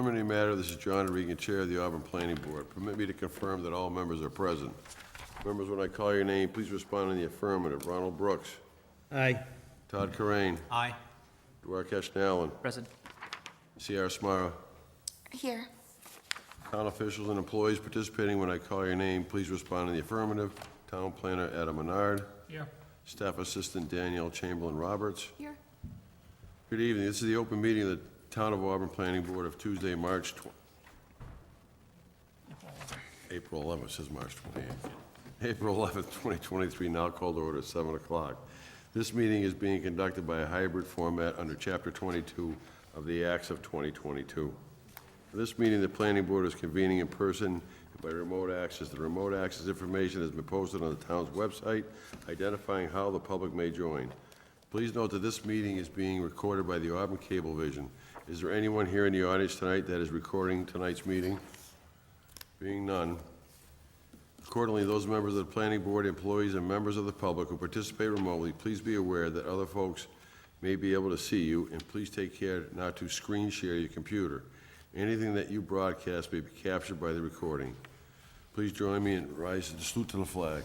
Preliminary matter, this is John Regan, Chair of the Auburn Planning Board. Permit me to confirm that all members are present. Members, when I call your name, please respond in the affirmative. Ronald Brooks. Aye. Todd Corain. Aye. Duarkesh Nallin. Present. C.R. Smara. Here. Town officials and employees participating, when I call your name, please respond in the affirmative. Town Planner Adam Menard. Here. Staff Assistant Danielle Chamberlain Roberts. Here. Good evening. This is the open meeting of the Town of Auburn Planning Board of Tuesday, April 11th, it says March 28th. April 11th, 2023, now called to order at 7 o'clock. This meeting is being conducted by a hybrid format under Chapter 22 of the Acts of 2022. For this meeting, the Planning Board is convening in person and by remote access. The remote access information has been posted on the town's website, identifying how the public may join. Please note that this meeting is being recorded by the Auburn Cablevision. Is there anyone here in the audience tonight that is recording tonight's meeting? Being none. Accordingly, those members of the Planning Board, employees, and members of the public who participate remotely, please be aware that other folks may be able to see you, and please take care not to screen share your computer. Anything that you broadcast may be captured by the recording. Please join me in rising to salute to the flag.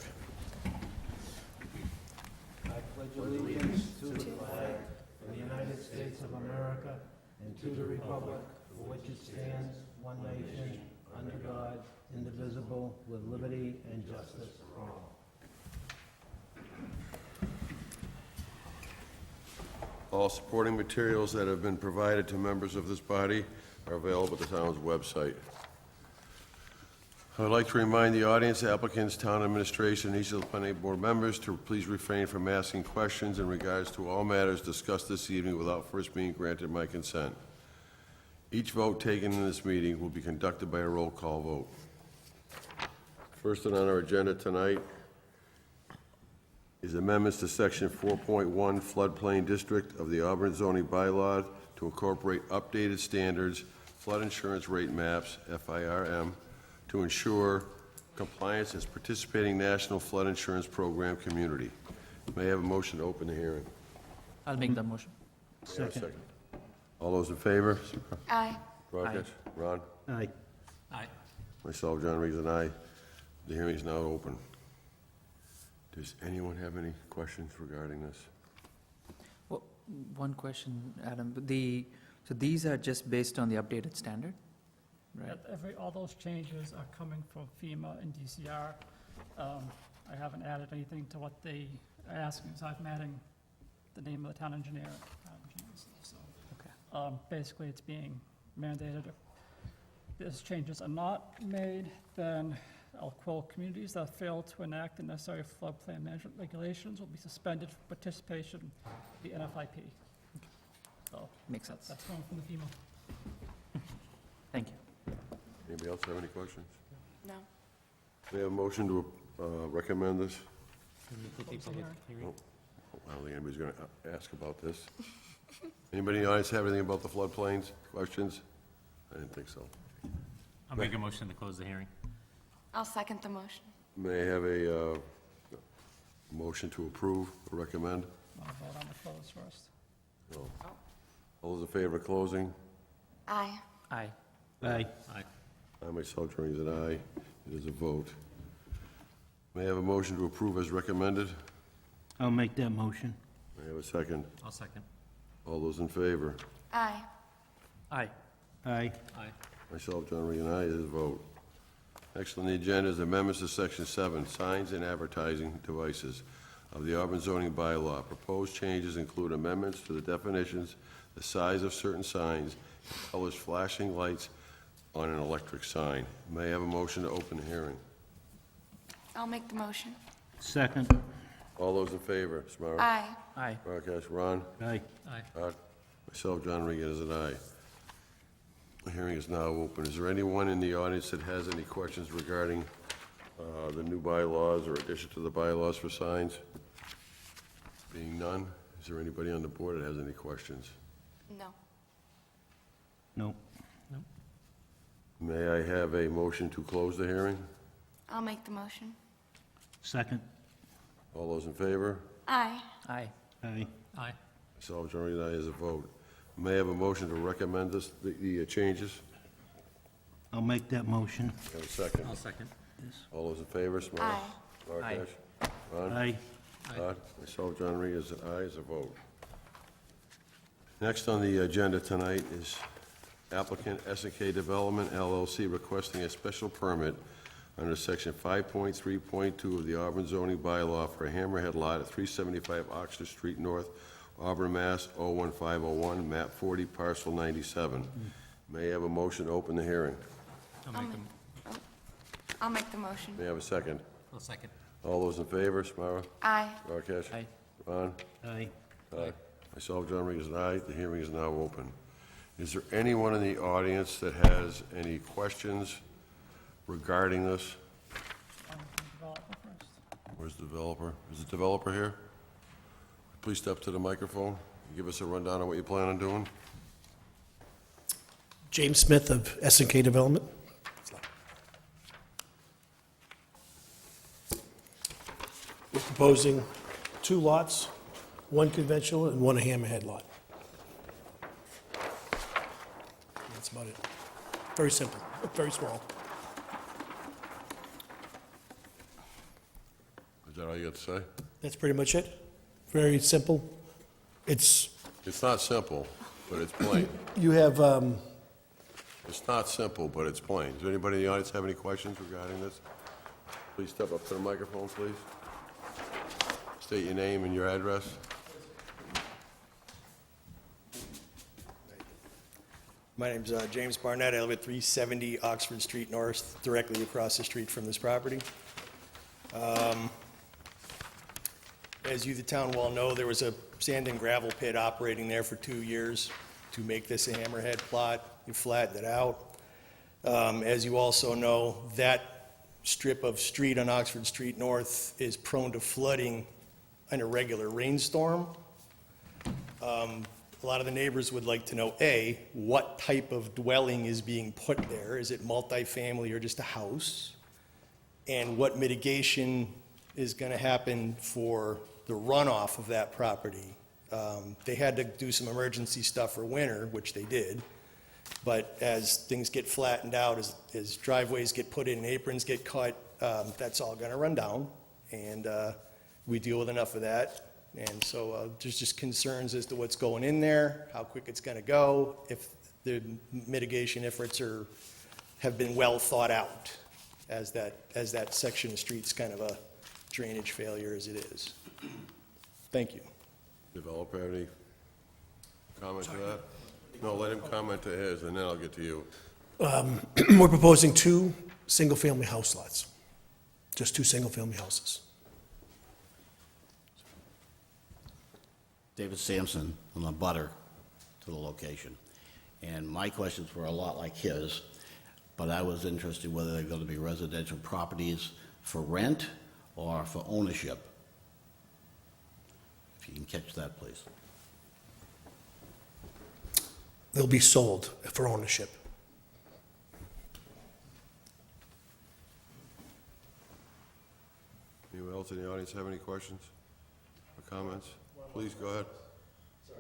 I pledge allegiance to the flag of the United States of America and to the republic for which it stands, one nation, under God, indivisible, with liberty and justice for all. All supporting materials that have been provided to members of this body are available at the town's website. I would like to remind the audience, applicants, town administration, and each of the planning board members to please refrain from asking questions in regards to all matters discussed this evening without first being granted my consent. Each vote taken in this meeting will be conducted by a roll call vote. First on our agenda tonight is amendments to Section 4.1 Floodplain District of the Auburn zoning bylaw to incorporate updated standards, flood insurance rate maps, FIRM, to ensure compliance as participating national flood insurance program community. May I have a motion to open the hearing? I'll make the motion. May I have a second? All those in favor? Aye. Rakesh? Ron? Aye. Aye. Myself, John Regan, aye. The hearing is now open. Does anyone have any questions regarding this? Well, one question, Adam. So these are just based on the updated standard, right? All those changes are coming from FEMA and DCR. I haven't added anything to what they are asking, so I'm adding the name of the town engineer. So, Okay. basically, it's being mandated. If these changes are not made, then I'll quote, communities that fail to enact the necessary floodplain management regulations will be suspended from participation in the NFIP. So Makes sense. that's going from the FEMA. Thank you. Anybody else have any questions? No. May I have a motion to recommend this? Close the hearing. I don't think anybody's going to ask about this. Anybody in the audience have anything about the floodplains? Questions? I didn't think so. I'll make a motion to close the hearing. I'll second the motion. May I have a motion to approve or recommend? Want to vote on the close first? No. All those in favor of closing? Aye. Aye. Aye. Aye. I myself, John Regan, aye. It is a vote. May I have a motion to approve as recommended? I'll make that motion. May I have a second? I'll second. All those in favor? Aye. Aye. Aye. Aye. Myself, John Regan, aye. It is a vote. Next on the agenda is amendments to Section 7, Signs and Advertising Devices of the Auburn zoning bylaw. Proposed changes include amendments to the definitions, the size of certain signs, and colors flashing lights on an electric sign. May I have a motion to open the hearing? I'll make the motion. Second. All those in favor? Samara? Aye. Aye. Rakesh? Ron? Aye. Aye. Todd? Myself, John Regan, is an aye. The hearing is now open. Is there anyone in the audience that has any questions regarding the new bylaws or addition to the bylaws for signs? Being none, is there anybody on the board that has any questions? No. No. May I have a motion to close the hearing? I'll make the motion. Second. All those in favor? Aye. Aye. Aye. Aye. Myself, John Regan, aye, is a vote. May I have a motion to recommend the changes? I'll make that motion. Have a second? I'll second. All those in favor, Smiley? Aye. Duarkesh? Ron? Aye. Todd? Myself, John Reed, is an aye, is a vote. Next on the agenda tonight is applicant S&K Development LLC requesting a special permit under section 5.3.2 of the Auburn zoning bylaw for a hammerhead lot at 375 Oxford Street North, Auburn, Mass. 01501, map 40, parcel 97. May I have a motion to open the hearing? I'll make the motion. May I have a second? I'll second. All those in favor, Samara? Aye. Duarkesh? Aye. Ron? Aye. Aye. Myself, John Reed, is an aye. The hearing is now open. Is there anyone in the audience that has any questions regarding this? Developer first. Where's the developer? Is the developer here? Please step to the microphone. Give us a rundown on what you plan on doing. James Smith of S&K Development. We're proposing 2 lots, 1 conventional and 1 hammerhead lot. That's about it. Very simple, very small. Is that all you got to say? That's pretty much it. Very simple. It's, It's not simple, but it's plain. you have, It's not simple, but it's plain. Does anybody in the audience have any questions regarding this? Please step up to the microphone, please. State your name and your address. My name's James Barnett. I live at 370 Oxford Street North, directly across the street from this property. As you, the town, well know, there was a sand and gravel pit operating there for 2 years to make this a hammerhead plot. You flattened it out. As you also know, that strip of street on Oxford Street North is prone to flooding in a regular rainstorm. A lot of the neighbors would like to know, A, what type of dwelling is being put there? Is it multifamily or just a house? And what mitigation is going to happen for the runoff of that property? They had to do some emergency stuff for winter, which they did, but as things get flattened out, as driveways get put in, aprons get cut, that's all going to run down, and we deal with enough of that. And so there's just concerns as to what's going in there, how quick it's going to go, if the mitigation efforts have been well thought out, as that section of street's kind of a drainage failure as it is. Thank you. Developer, have any comment to that? No, let him comment to his, and then I'll get to you. we're proposing 2 single-family house lots. Just 2 single-family houses. David Sampson, I'm a butter to the location. And my questions were a lot like his, but I was interested whether they're going to be residential properties for rent or for ownership. If you can catch that, please. They'll be sold for ownership. Anyone else in the audience have any questions or comments? Please, go ahead. Sorry.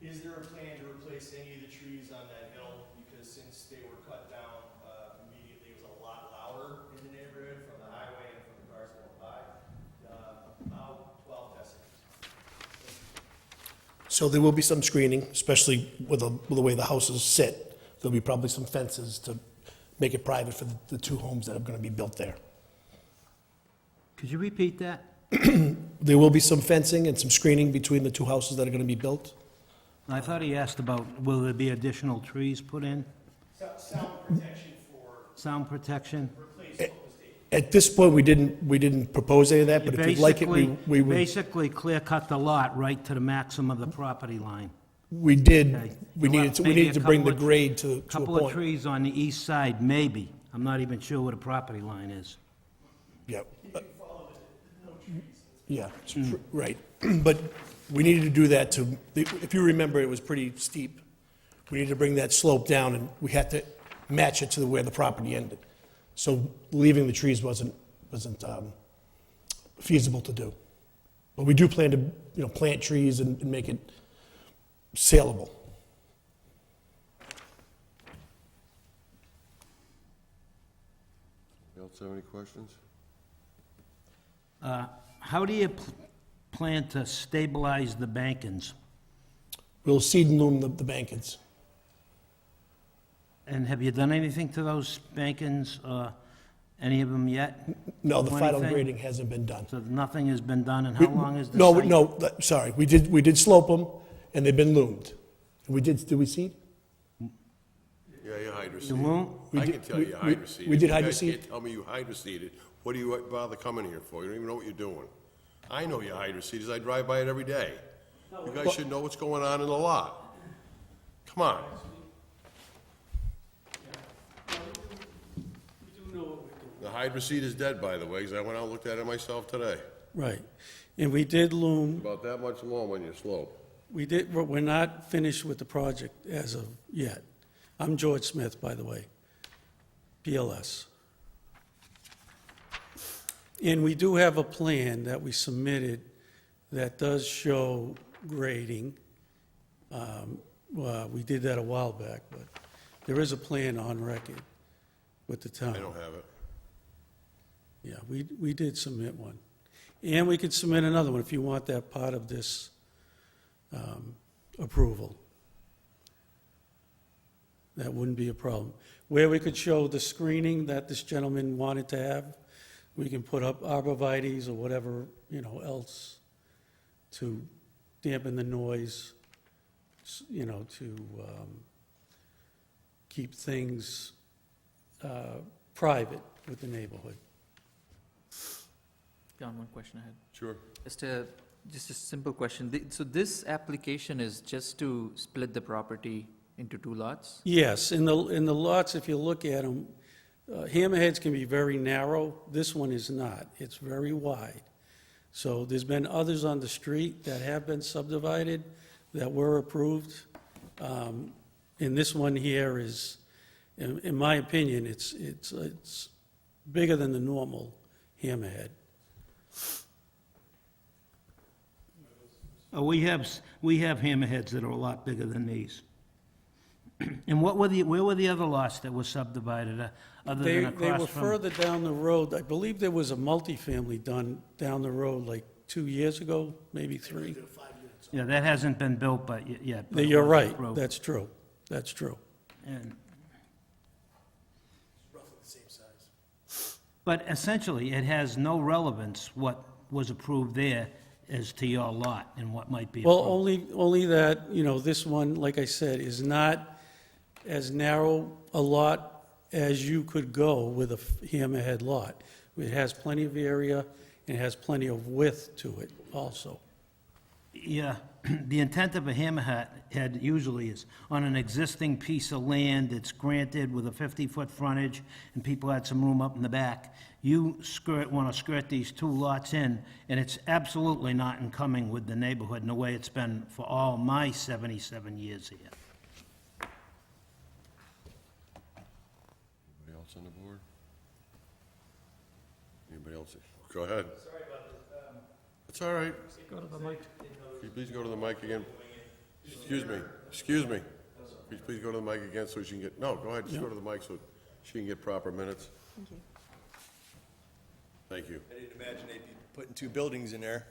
Is there a plan to replace any of the trees on that hill? Because since they were cut down, immediately it was a lot louder in the neighborhood from the highway and from the cars going by. About 12 decibels. So there will be some screening, especially with the way the houses sit. There'll be probably some fences to make it private for the 2 homes that are going to be built there. Could you repeat that? There will be some fencing and some screening between the 2 houses that are going to be built. I thought he asked about, will there be additional trees put in? Sound protection for Sound protection? replace what was taken. At this point, we didn't propose any of that, but if you'd like it, we would. Basically clear-cut the lot right to the maximum of the property line. We did, Okay. we Well, needed maybe a to bring the couple of- grade to a Couple of point. trees on the east side, maybe. I'm not even sure where the property line is. Yeah. Yeah, right. But we needed to do that to, if you remember, it was pretty steep. We needed to bring that slope down, and we had to match it to where the property ended. So leaving the trees wasn't feasible to do. But we do plan to, plant trees and make it saleable. else have any questions? How do you plan to stabilize the bankings? We'll seed and loom the bankings. And have you done anything to those bankings, any of them yet? No, the Do final anything? grading hasn't been done. So nothing has been done, and how long is the No, site? no, sorry, we did slope them, and they've been loomed. Did we seed? Yeah, you hydro The loom? We I did- can tell we- you we- hydro seeded. we did You hydro guys seed? can't tell me you hydro seeded. What do you bother coming here for? You don't even know what you're doing. I know you hydro seeded, I drive by it every day. You guys should know what's going on in the lot. Come on. The hydro seed is dead, by the way, because I went out and looked at it myself today. Right. And we did loom, About that much loam on your slope. we're not finished with the project as of yet. I'm George Smith, by the way, PLS. And we do have a plan that we submitted that does show grading. Well, we did that a while back, but there is a plan on record with the town. I don't have it. Yeah, we did submit one. And we could submit another one if you want that part of this approval. That wouldn't be a problem. Where we could show the screening that this gentleman wanted to have, we can put up arborvitaes or whatever, else to dampen the noise, to keep things private with the neighborhood. John, one question I had. Sure. Just a simple question. So this application is just to split the property into two lots? Yes, in the lots, if you look at them, hammerheads can be very narrow. This one is not. It's very wide. So there's been others on the street that have been subdivided that were approved. And this one here is, in my opinion, it's bigger than the normal hammerhead. We have hammerheads that are a lot bigger than these. And where were the other lots that were subdivided, other They than were across from? further down the road. I believe there was a multifamily done down the road like 2 years ago, maybe 3. Yeah, that hasn't been built yet. but it You're was right. approved. That's true. That's true. And- Roughly the same size. But essentially, it has no relevance what was approved there as to your lot and what might be Well, approved. only that, this one, like I said, is not as narrow a lot as you could go with a hammerhead lot. It has plenty of area, and it has plenty of width to it also. Yeah, the intent of a hammerhead usually is on an existing piece of land that's granted with a 50-foot frontage, and people had some room up in the back. You want to skirt these two lots in, and it's absolutely not in coming with the neighborhood in the way it's been for all my 77 years here. Anybody else on the board? Anybody else? Go ahead. Sorry about this. It's all right. Go to the mic. Could you please go to the mic again? Excuse me. Could you please go to the mic again so she can get, no, go ahead, just go to the mic so she can get proper minutes. Thank you. Thank you. I didn't imagine they'd be putting two buildings in there.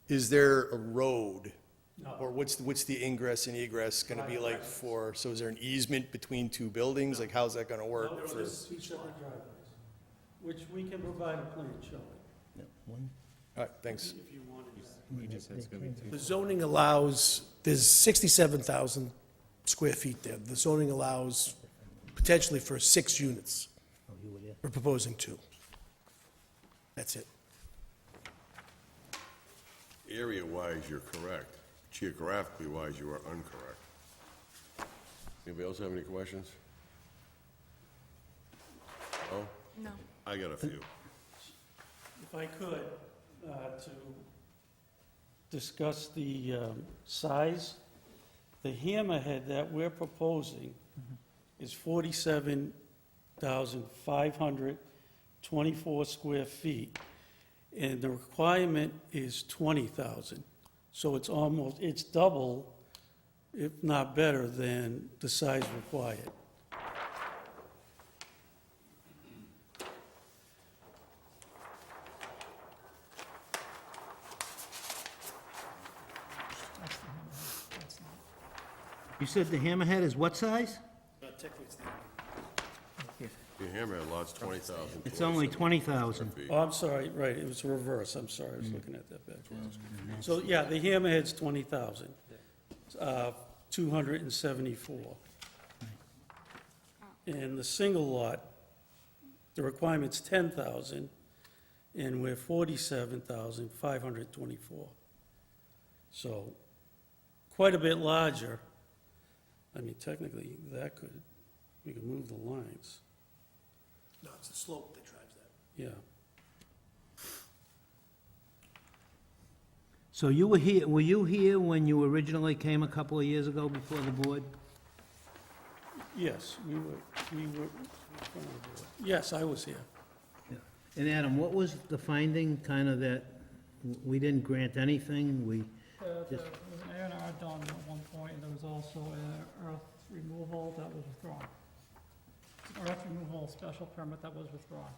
Is there a road? Or what's the ingress and egress gonna be like for, so is there an easement between two buildings? Like, how's that gonna work for? Two separate driveways, which we can provide a plan showing, All right, thanks. if you wanted that. The zoning allows, there's 67,000 square feet there. The zoning allows potentially for 6 units. We're proposing 2. That's it. Area-wise, you're correct. Geographically wise, you are incorrect. Anybody else have any questions? No? No. I got a few. If I could, to discuss the size, the hammerhead that we're proposing is 47,524 square feet, and the requirement is 20,000. So it's double, if not better, than the size required. You said the hammerhead is what size? Your Hammerhead lot's 20,000. It's only 20,000. Oh, I'm sorry, right, it was reverse, I'm sorry, I was looking at that backwards. So, yeah, the hammerhead's 20,000, 274. And the single lot, the requirement's 10,000, and we're 47,524. So, quite a bit larger. I mean, technically, we could move the lines, No, it's the slope that drives that. yeah. So were you here when you originally came a couple of years ago before the board? Yes, we were, yes, I was here. And Adam, what was the finding, kind of that we didn't grant anything, we, There was an A and R done at one point, and there was also an earth removal that was withdrawn. An earth removal special permit that was withdrawn.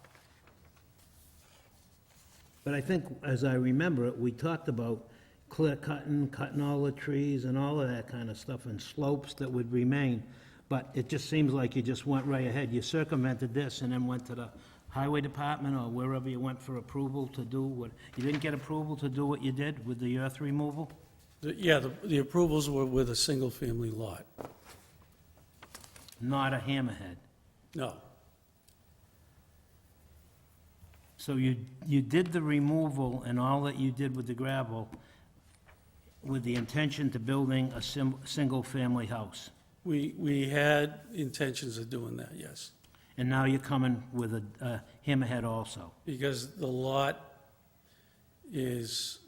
but I think, as I remember it, we talked about clear cutting all the trees and all of that kind of stuff, and slopes that would remain. But it just seems like you just went right ahead. You circumvented this and then went to the highway department or wherever you went for approval to do what, you didn't get approval to do what you did with the earth removal? Yeah, the approvals were with a single-family lot. Not a hammerhead. No, So you did the removal and all that you did with the gravel with the intention to building a single-family house. we had intentions of doing that, yes, And now you're coming with a hammerhead also. because the lot is,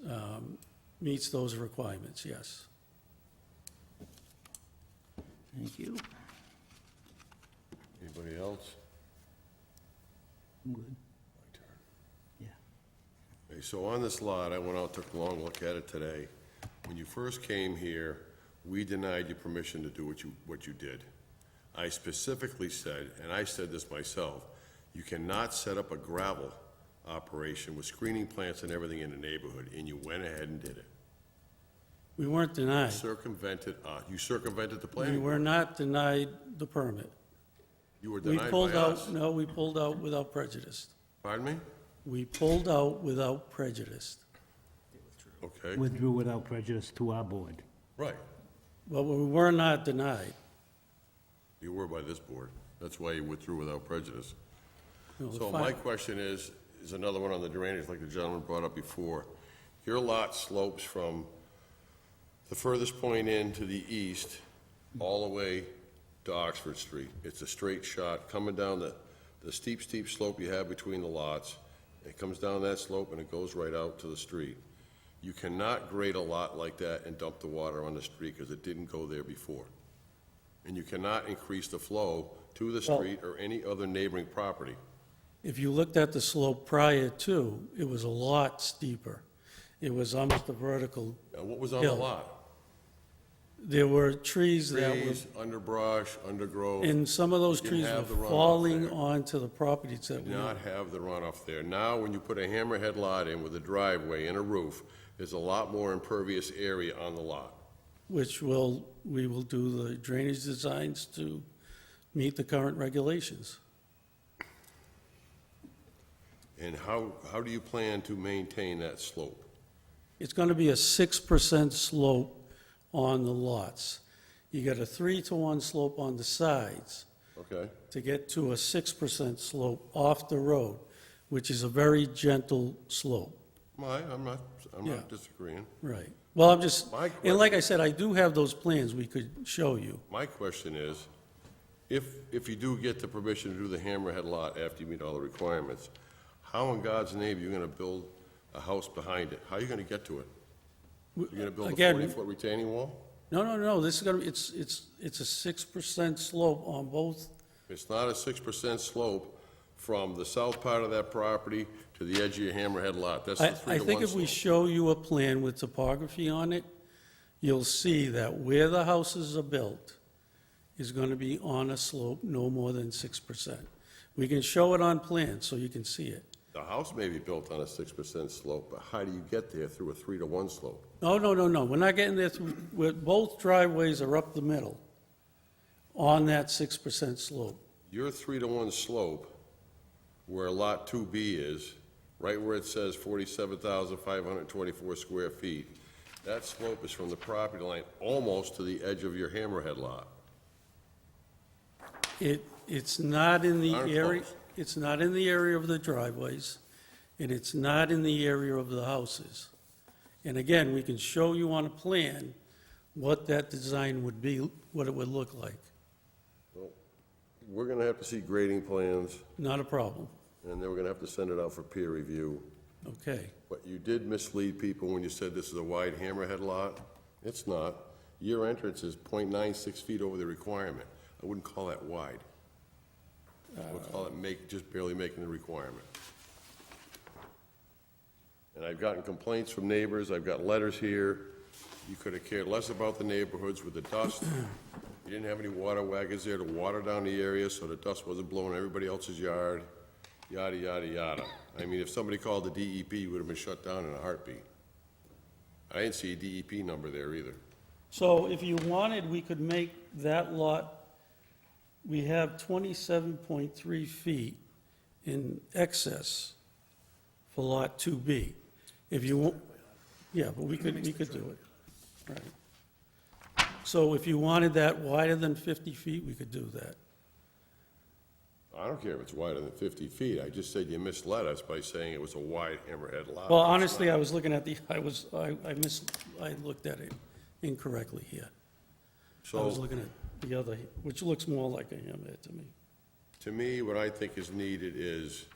meets those requirements, yes. Thank you. Anybody else? Good. My turn. Yeah. Okay, so on this lot, I went out, took a long look at it today. When you first came here, we denied you permission to do what you did. I specifically said, and I said this myself, you cannot set up a gravel operation with screening plants and everything in the neighborhood, and you went ahead and did it. We weren't denied. You circumvented the We planning were board. not denied the permit. You were We denied by pulled us. out, no, we pulled out without prejudice. Pardon me? We pulled out without prejudice. Okay, Withdrew without prejudice to our board. right. But we were not denied. You were by this board. That's why you withdrew without prejudice. No, the So fi- my question is another one on the drainage, like the gentleman brought up before. Your lot slopes from the furthest point in to the east, all the way to Oxford Street. It's a straight shot coming down the steep slope you have between the lots. It comes down that slope and it goes right out to the street. You cannot grade a lot like that and dump the water on the street because it didn't go there before. And you cannot increase the flow to the Well- street or any other neighboring property. If you looked at the slope prior to, it was a lot steeper. It was almost a vertical. Now, what was on the Hill. lot? There were trees that were, Trees, underbrush, undergrowth. and some of those You trees didn't have were the runoff falling there. onto the properties that Did we not own. have the runoff there. Now, when you put a hammerhead lot in with a driveway and a roof, there's a lot more impervious area on the lot. Which we will do the drainage designs to meet the current regulations. And how do you plan to maintain that slope? It's going to be a 6% slope on the lots. You got a 3-to-1 slope on the sides Okay? to get to a 6% slope off the road, which is a very gentle slope. I'm not Yeah. disagreeing. Right. Well, I'm just, My and like I said, I do have those plans we could show you. My question is, if you do get the permission to do the hammerhead lot after you meet all the requirements, how in God's name are you gonna build a house behind it? How are you gonna get to it? You're gonna build a Again- 40-foot retaining wall? No, this is going to, it's a 6% slope on both. It's not a 6% slope from the south part of that property to the edge of your hammerhead lot. That's the I 3-to-1 think if we slope. show you a plan with topography on it, you'll see that where the houses are built is going to be on a slope no more than 6%. We can show it on plans so you can see it. The house may be built on a 6% slope, but how do you get there through a 3-to-1 slope? No, we're not getting there through, both driveways are up the middle. on that 6% slope. Your 3-to-1 slope, where Lot 2B is, right where it says 47,524 square feet, that slope is from the property line almost to the edge of your hammerhead lot. It's not in the Darn area, close. it's not in the area of the driveways, and it's not in the area of the houses. And again, we can show you on a plan what that design would be, what it would look like. Well, we're gonna have to see grading plans, Not a problem. and then we're gonna have to send it out for peer review. Okay. But you did mislead people when you said this is a wide hammerhead lot. It's not. Your entrance is .96 feet over the requirement. I wouldn't call that wide. I would call it just barely making the requirement. And I've gotten complaints from neighbors, I've got letters here. You could have cared less about the neighborhoods with the dust. You didn't have any water wagons there to water down the area so the dust wasn't blowing everybody else's yard, yada, yada, yada. I mean, if somebody called the DEP, you would have been shut down in a heartbeat. I didn't see a DEP number there either. So if you wanted, we could make that lot, we have 27.3 feet in excess for Lot 2B. If you want, yeah, but we could do it. Right. So if you wanted that wider than 50 feet, we could do that. I don't care if it's wider than 50 feet. I just said you misled us by saying it was a wide hammerhead lot. Well, It's honestly, not. I was looking at the, I looked at it incorrectly here. I was So, looking at the other, which looks more like a hammerhead to me. to me, what I think is needed is,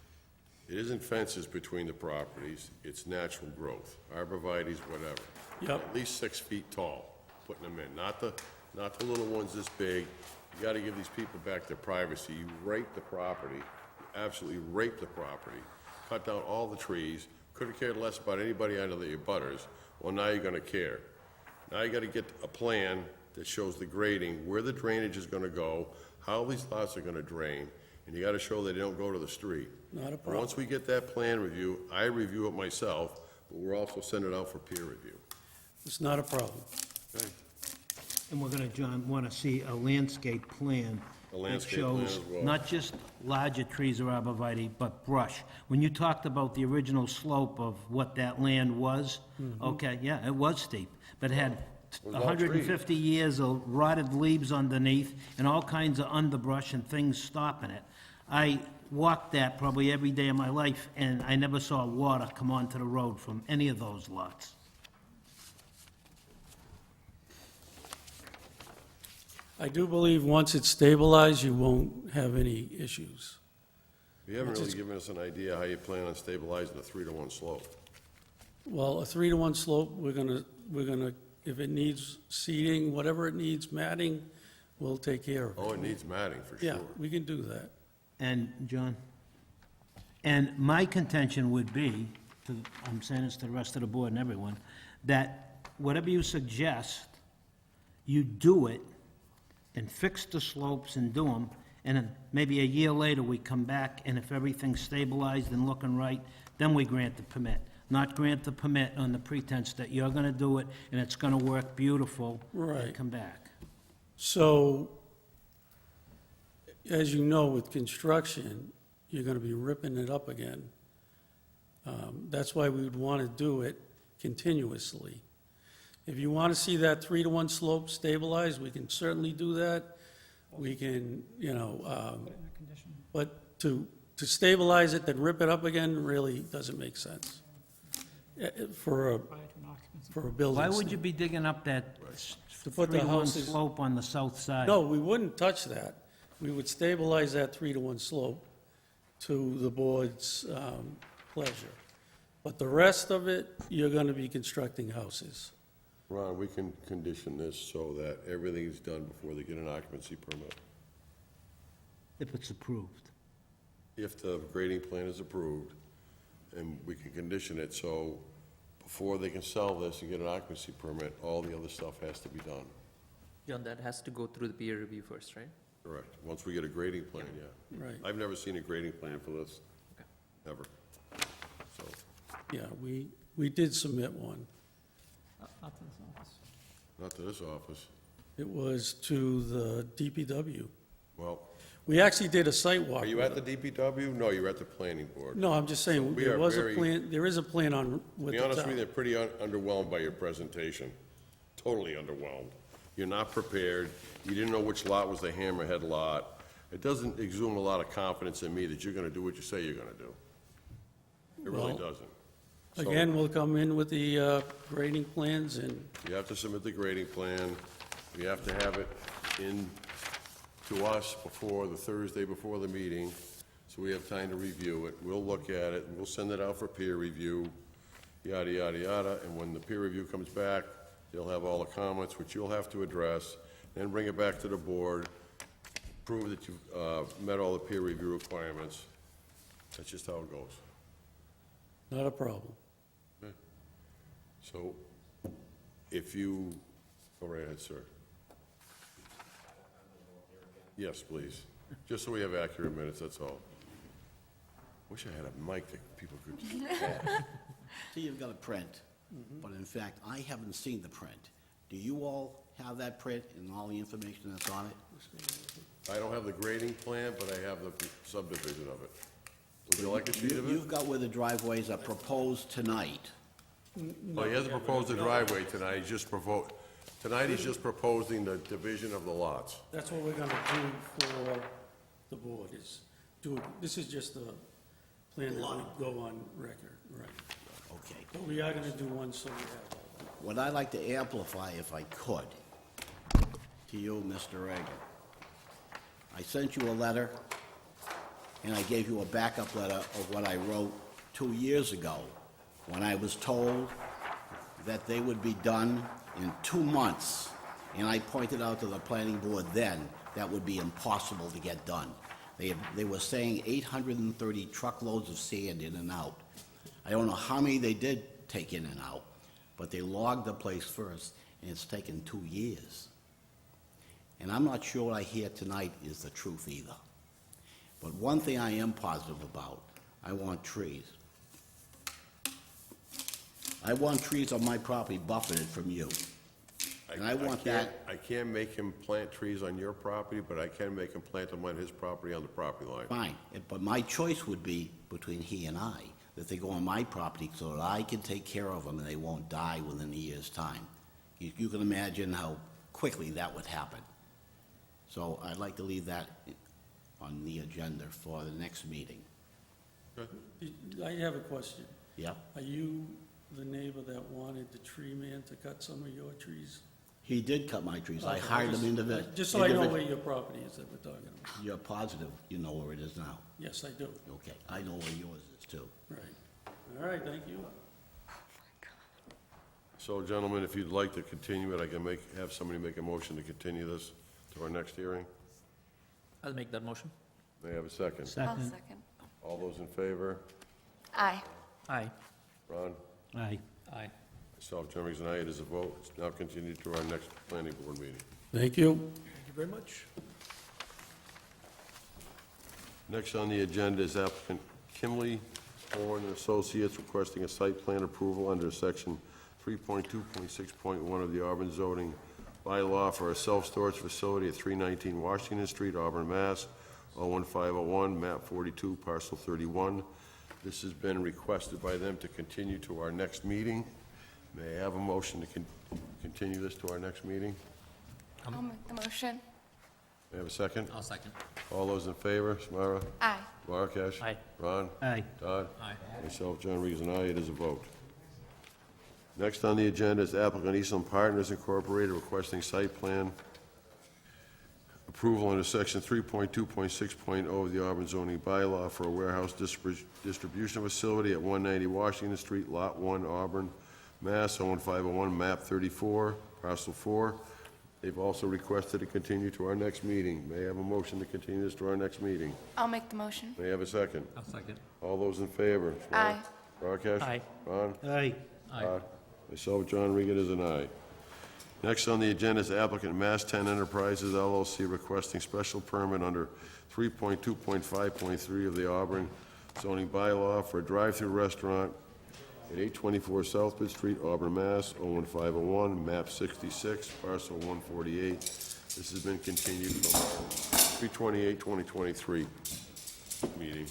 it isn't fences between the properties, it's natural growth, arborvitae's, whatever. Yep. At least 6 feet tall, putting them in, not the little ones this big. You gotta give these people back their privacy. You rape the property, you absolutely rape the property, cut down all the trees, could've cared less about anybody under the abutters. Well, now you're gonna care. Now you gotta get a plan that shows the grading, where the drainage is gonna go, how these lots are gonna drain, and you gotta show that they don't go to the street. Not a And problem. once we get that plan review, I review it myself, but we're also sending it out for peer review. It's not a problem. Okay? And we're gonna, John, wanna see a landscape plan. A landscape plan as That well. shows not just larger trees or arborvitae, but brush. When you talked about the original slope of what that land was, okay, yeah, it was steep, but it had was all 150 years of rotted leaves underneath and all kinds of underbrush and things stopping it. I walked that probably every day of my life, and I never saw water come onto the road from any of those lots. I do believe once it's stabilized, you won't have any issues. You haven't really given us an idea how you plan on stabilizing a 3-to-1 slope. Well, a 3-to-1 slope, we're gonna, if it needs seeding, whatever it needs, matting, we'll take care of it. Oh, it needs matting, for Yeah, sure. we can do that. And, John, and my contention would be, I'm saying this to the rest of the board and everyone, that whatever you suggest, you do it and fix the slopes and do them, and then maybe a year later, we come back, and if everything's stabilized and looking right, then we grant the permit. Not grant the permit on the pretense that you're gonna do it, and it's gonna work beautiful. Right. And come back. So, as you know, with construction, you're gonna be ripping it up again. That's why we would wanna do it continuously. If you wanna see that 3-to-1 slope stabilized, we can certainly do that. We can, Put it in a condition. but to stabilize it, then rip it up again, really doesn't make sense. For Prior to an occupancy. a building. Why would you be digging up that To put the 3-to-1 houses- slope on the south side? No, we wouldn't touch that. We would stabilize that 3-to-1 slope to the board's pleasure. But the rest of it, you're gonna be constructing houses. Ron, we can condition this so that everything is done before they get an occupancy permit. If it's approved. If the grading plan is approved, and we can condition it so before they can sell this and get an occupancy permit, all the other stuff has to be done. John, that has to go through the peer review first, right? Correct. Once we get a grading plan, yeah. Right. I've never seen a grading plan for this, Okay. ever. So, Yeah, we did submit one. Not to this office. not to this office. It was to the DPW. Well, We actually did a site walk. are you with at the DPW? No, you're at the planning board. No, I'm just saying, We there are was a very- plan, there is a plan on, To with be the honest with you, town. they're pretty underwhelmed by your presentation. Totally underwhelmed. You're not prepared. You didn't know which lot was the Hammerhead lot. It doesn't exude a lot of confidence in me that you're gonna do what you say you're gonna do. It really Well, doesn't. So, Again, we'll come in with the grading plans and, you have to submit the grading plan. We have to have it in to us before the Thursday before the meeting, so we have time to review it. We'll look at it, and we'll send it out for peer review, yada, yada, yada. And when the peer review comes back, they'll have all the comments, which you'll have to address, then bring it back to the board, prove that you've met all the peer review requirements. That's just how it goes. not a problem. So, if you, go right ahead, sir. Yes, please. Just so we have accurate minutes, that's all. Wish I had a mic that people could. See, you've got a print, but in fact, I haven't seen the print. Do you all have that print and all the information that's on it? I don't have the grading plan, but I have the subdivision of it. Would you like a sheet of it? You've got where the driveways are proposed tonight. Well, he hasn't proposed a driveway tonight, he's just tonight he's just proposing the division of the lots. That's what we're gonna do for the board, is do, this is just a plan that would go on record, right? Okay. But we are gonna do one, so we have all that. What I'd like to amplify, if I could, to you, Mr. Reagan. I sent you a letter, and I gave you a backup letter of what I wrote 2 years ago, when I was told that they would be done in 2 months. And I pointed out to the planning board then, that would be impossible to get done. They were saying 830 truckloads of sand in and out. I don't know how many they did take in and out, but they logged the place first, and it's taken 2 years. And I'm not sure what I hear tonight is the truth either. But one thing I am positive about, I want trees. I want trees on my property buffeted from you. And I want that, I can't make him plant trees on your property, but I can make him plant them on his property on the property line. fine, but my choice would be between he and I, that they go on my property so that I can take care of them and they won't die within a year's time. You can imagine how quickly that would happen. So I'd like to leave that on the agenda for the next meeting. I have a question. Yeah? Are you the neighbor that wanted the tree man to cut some of your trees? He did cut my trees. I Okay, hired just- him individually. Just so I know where your property is that we're talking about. You're positive you know where it is now? Yes, I do. Okay, I know where yours is too. Right. All right, thank you. So, gentlemen, if you'd like to continue it, I can have somebody make a motion to continue this to our next hearing. I'll make that motion. May I have a second? I'll second. All those in favor? Aye. Aye. Ron? Aye. Aye. Myself, Jeremy Zanaya, it is a vote. It's now continued to our next planning board meeting. Thank you. Thank you very much. Next on the agenda is applicant Kimley Horn and Associates requesting a site plan approval under section 3.2.6.1 of the Auburn zoning bylaw for a self-storage facility at 319 Washington Street, Auburn, Mass. 01501, map 42, parcel 31. This has been requested by them to continue to our next meeting. May I have a motion to continue this to our next meeting? I'll make the motion. May I have a second? I'll second. All those in favor? Samara? Aye. Duarkesh? Aye. Ron? Aye. Todd? Aye. Myself, John Regan, aye. It is a vote. Next on the agenda is applicant Eastland Partners Incorporated requesting site plan approval under section 3.2.6.0 of the Auburn zoning bylaw for a warehouse distribution facility at 190 Washington Street, Lot 1, Auburn, Mass. 01501, map 34, parcel 4. They've also requested to continue to our next meeting. May I have a motion to continue this to our next meeting? I'll make the motion. May I have a second? I'll second. All those in favor? Aye. Rakesh? Aye. Ron? Aye. Aye. Myself, John Regan, is an aye. Next on the agenda is applicant Mass 10 Enterprises LLC requesting special permit under 3.2.5.3 of the Auburn zoning bylaw for a drive-through restaurant at 824 Southbridge Street, Auburn, Mass. 01501, map 66, parcel 148. This has been continued from 3/28/2023 meeting.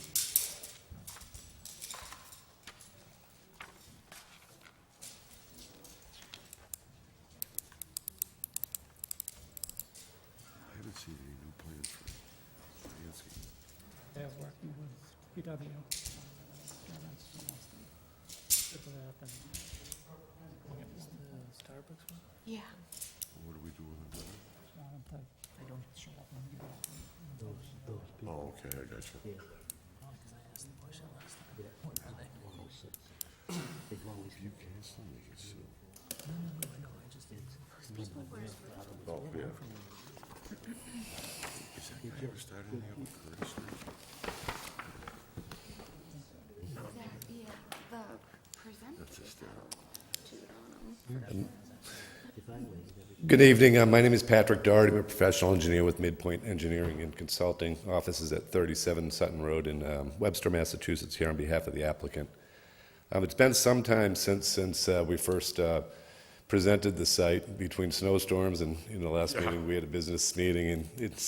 I haven't seen any new plans for landscape. They're working with PW. Starbucks one? Yeah. What do we do with them? They don't show up on the Oh, okay, I got you. You can still make it so. Oh, yeah. Is that guy ever started anything up on Curtis Street? The presenter That's hysterical. on them. Good evening. My name is Patrick Doherty. I'm a professional engineer with Midpoint Engineering and Consulting. Offices at 37 Sutton Road in Webster, Massachusetts, here on behalf of the applicant. It's been some time since we first presented the site between snowstorms, and in the last meeting, we had a business meeting, and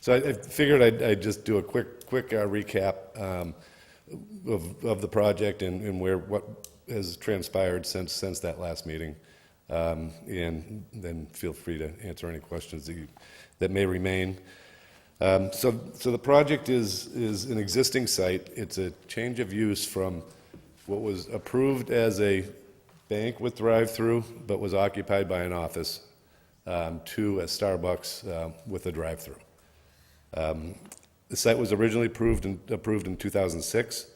so I figured I'd just do a quick recap of the project and what has transpired since that last meeting. And then feel free to answer any questions that may remain. So the project is an existing site. It's a change of use from what was approved as a bank with drive-through, but was occupied by an office, to a Starbucks with a drive-through. The site was originally approved in 2006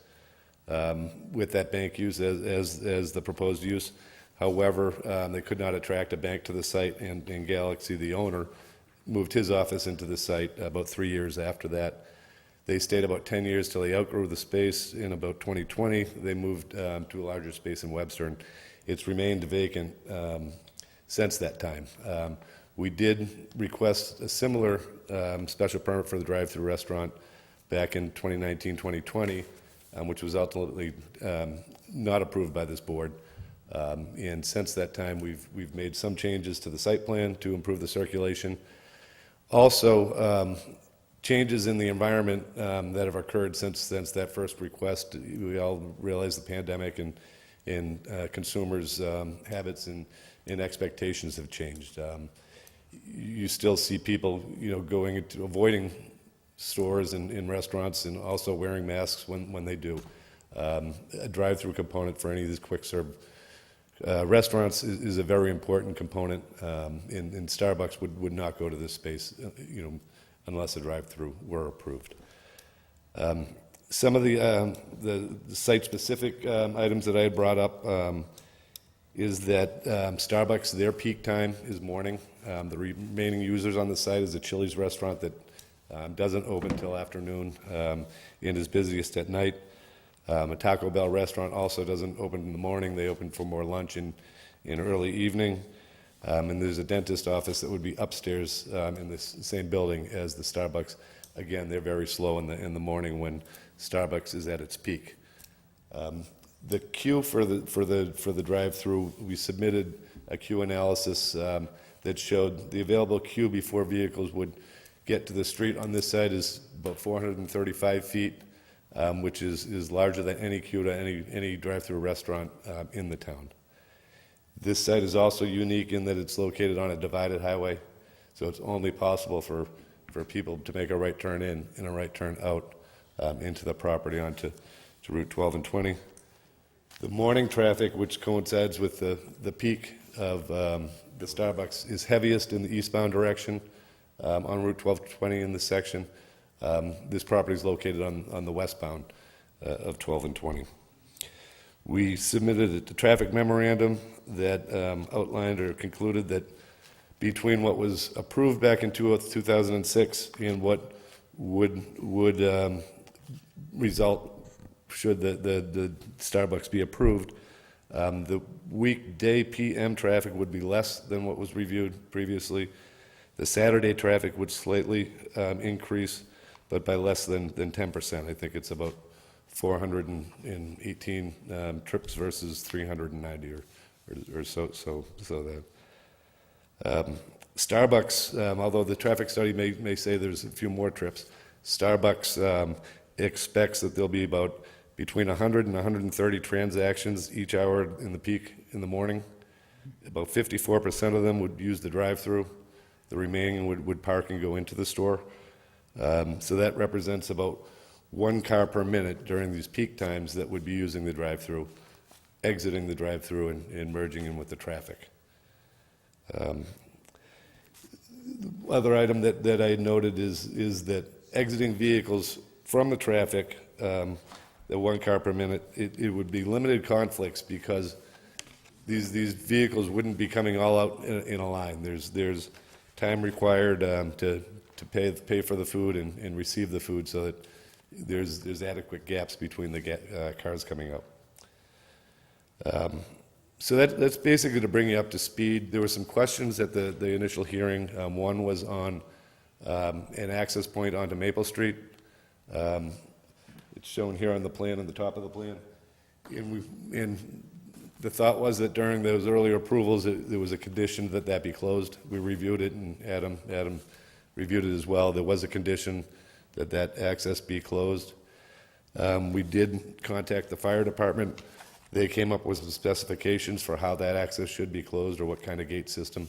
with that bank use as the proposed use. However, they could not attract a bank to the site, and Galaxy, the owner, moved his office into the site about 3 years after that. They stayed about 10 years till they outgrew the space. In about 2020, they moved to a larger space in Webster, and it's remained vacant since that time. We did request a similar special permit for the drive-through restaurant back in 2019, 2020, which was ultimately not approved by this board. And since that time, we've made some changes to the site plan to improve the circulation. Also, changes in the environment that have occurred since that first request. We all realize the pandemic and consumers' habits and expectations have changed. You still see people, going into avoiding stores and restaurants, and also wearing masks when they do. A drive-through component for any of these quick-serve restaurants is a very important component, and Starbucks would not go to this space, unless a drive-through were approved. Some of the site-specific items that I had brought up is that Starbucks, their peak time is morning. The remaining users on the site is a Chili's restaurant that doesn't open till afternoon and is busiest at night. A Taco Bell restaurant also doesn't open in the morning. They open for more lunch in early evening. And there's a dentist office that would be upstairs in this same building as the Starbucks. Again, they're very slow in the morning when Starbucks is at its peak. The queue for the drive-through, we submitted a queue analysis that showed the available queue before vehicles would get to the street on this side is about 435 feet. Which is larger than any queue to any drive-through restaurant in the town. This site is also unique in that it's located on a divided highway, so it's only possible for people to make a right turn in and a right turn out into the property onto Route 12 and 20. The morning traffic, which coincides with the peak of the Starbucks, is heaviest in the eastbound direction on Route 12 and 20 in this section. This property is located on the westbound of 12 and 20. We submitted a traffic memorandum that outlined or concluded that between what was approved back in 2006 and what would result should the Starbucks be approved, the weekday PM traffic would be less than what was reviewed previously. The Saturday traffic would slightly increase, but by less than 10%. I think it's about 418 trips versus 390 or so that. Starbucks, although the traffic study may say there's a few more trips, Starbucks expects that there'll be about between 100 and 130 transactions each hour in the peak in the morning. About 54% of them would use the drive-through. The remaining would park and go into the store. So that represents about 1 car per minute during these peak times that would be using the drive-through, exiting the drive-through and merging in with the traffic. Other item that I noted is that exiting vehicles from the traffic, the 1 car per minute, it would be limited conflicts because these vehicles wouldn't be coming all out in a line. There's time required to pay for the food and receive the food so that there's adequate gaps between the cars coming up. So that's basically to bring you up to speed. There were some questions at the initial hearing. One was on an access point onto Maple Street. It's shown here on the plan, on the top of the plan. And the thought was that during those earlier approvals, there was a condition that be closed. We reviewed it, and Adam reviewed it as well. There was a condition that access be closed. We did contact the fire department. They came up with some specifications for how that access should be closed or what kind of gate system.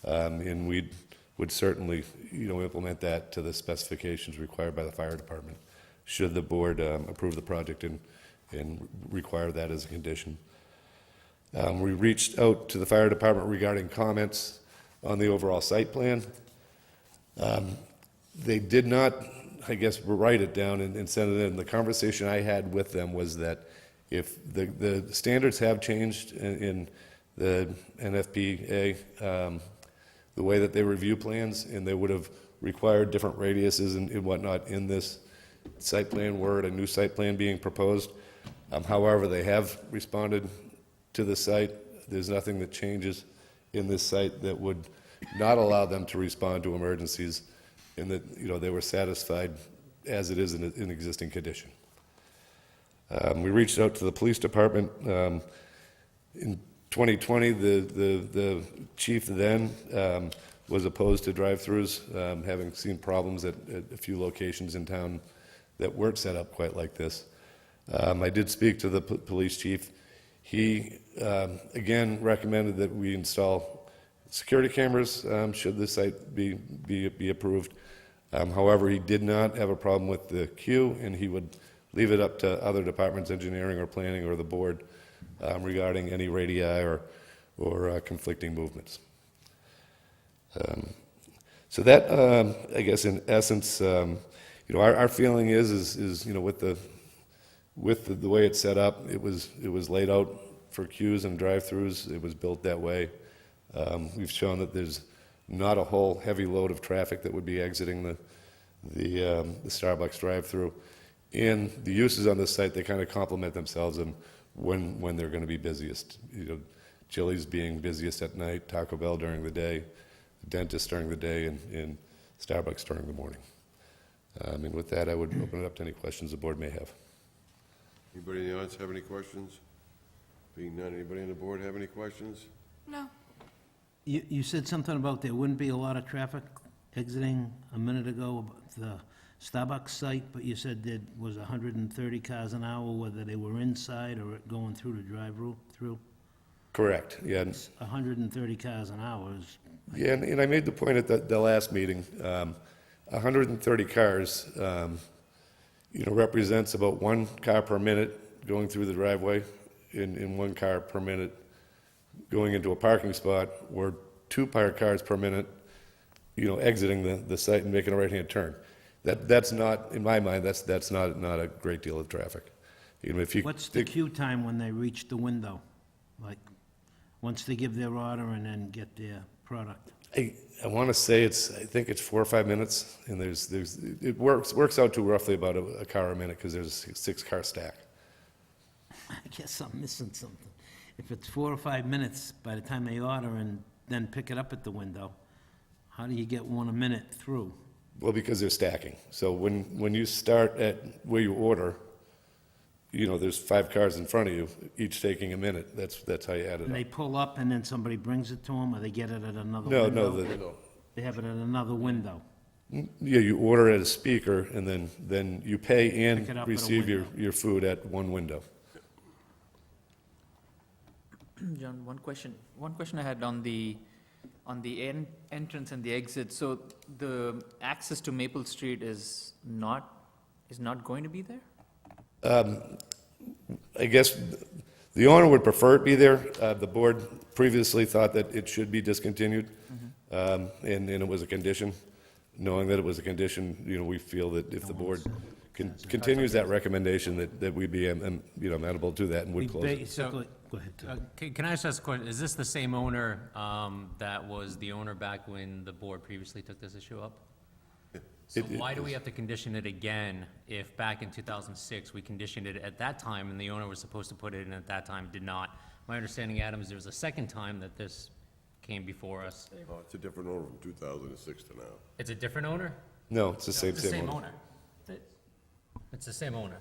And we would certainly, implement that to the specifications required by the fire department, should the board approve the project and require that as a condition. We reached out to the fire department regarding comments on the overall site plan. They did not, I guess, write it down and send it in. The conversation I had with them was that if the standards have changed in the NFPA, the way that they review plans, and they would have required different radiuses and whatnot in this site plan were a new site plan being proposed. However, they have responded to the site. There's nothing that changes in this site that would not allow them to respond to emergencies, and that they were satisfied as it is in existing condition. We reached out to the police department. In 2020, the chief then was opposed to drive-throughs, having seen problems at a few locations in town that weren't set up quite like this. I did speak to the police chief. He, again, recommended that we install security cameras should the site be approved. However, he did not have a problem with the queue, and he would leave it up to other departments, engineering or planning or the board, regarding any radii or conflicting movements. So that, I guess, in essence, our feeling is with the way it's set up, it was laid out for queues and drive-throughs. It was built that way. We've shown that there's not a whole heavy load of traffic that would be exiting the Starbucks drive-through. And the uses on this site, they kind of complement themselves and when they're going to be busiest. Chili's being busiest at night, Taco Bell during the day, dentist during the day, and Starbucks during the morning. And with that, I would open it up to any questions the board may have. Anybody in the audience have any questions? Being none, anybody on the board have any questions? No. You said something about there wouldn't be a lot of traffic exiting a minute ago about the Starbucks site, but you said there was 130 cars an hour, whether they were inside or going through the drive-through? Correct, yeah. 130 cars an hour is... Yeah, and I made the point at the last meeting, 130 cars, represents about 1 car per minute going through the driveway and 1 car per minute going into a parking spot, or 2 cars per minute, exiting the site and making a right-hand turn. That's not, in my mind, that's not a great deal of traffic. What's the queue time when they reach the window? Like, once they give their order and then get their product? I want to say I think it's 4 or 5 minutes, and it works out to roughly about a car a minute because there's a 6-car stack. I guess I'm missing something. If it's 4 or 5 minutes by the time they order and then pick it up at the window, how do you get 1 a minute through? Well, because they're stacking. So when you start at where you order, there's 5 cars in front of you, each taking a minute. That's how you add it And they up. pull up and then somebody brings it to them, or they get it at another No, window? no, They have it at another window. yeah, you order at a speaker, and then you pay Pick it and up at a receive window. your food at one window. John, one question I had on the entrance and the exit. So the access to Maple Street is not going to be there? I guess the owner would prefer it be there. The board previously thought that it should be discontinued, and it was a condition. Knowing that it was a condition, we feel that if the board continues that recommendation, that we'd be, amenable to that and We would close it. basically, go ahead, Tom. Can I just ask a question? Is this the same owner that was the owner back when the board previously took this issue up? So why do we have to condition it again if back in 2006, we conditioned it at that time and the owner was supposed to put it in at that time, did not? My understanding, Adam, is there was a second time that this came before us. Oh, it's a different owner from 2006 to now. It's a different owner? No, it's the same It's the same owner. owner. It's the same owner.